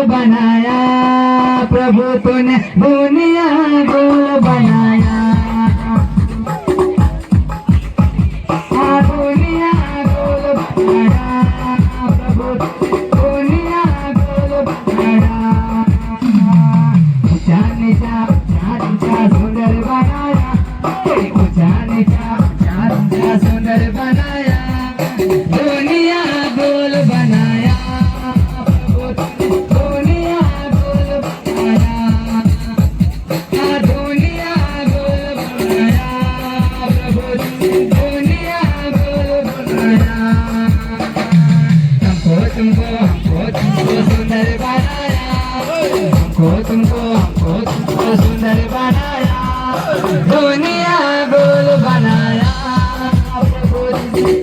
बनाया, प्रभु तूने दुनिया गोल बनाया। दुनिया गोल बनाया, प्रभु दुनिया गोल बनाया। ऊंचा नीचा सुंदर बनाया, ऊंचा नीचा सुंदर बनाया। दुनिया गोल बनाया, प्रभु दुनिया गोल बनाया। दुनिया गोल बनाया, प्रभु दुनिया गोल बनाया। हमको तुमको सुंदर बनाया, हमको तुमको सुंदर बनाया। दुनिया गोल बनाया, प्रभु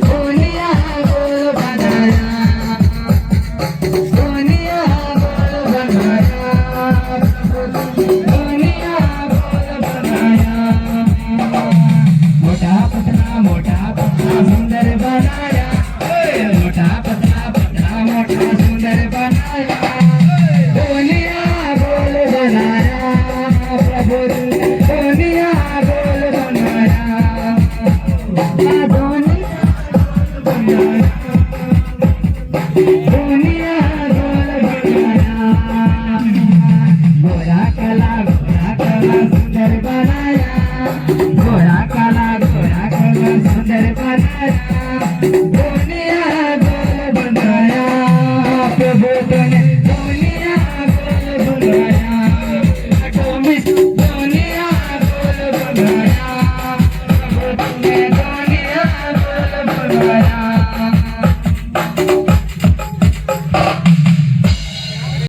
दुनिया गोल बनाया। दुनिया गोल बनाया, प्रभु दुनिया गोल बनाया। मोटा पतला सुंदर बनाया, मोटा पतला सुंदर बनाया। दुनिया गोल बनाया, प्रभु दुनिया गोल बनाया। दुनिया गोल बनाया। गोरा काला सुंदर बनाया, गोरा काला सुंदर बनाया। दुनिया गोल बनाया, प्रभु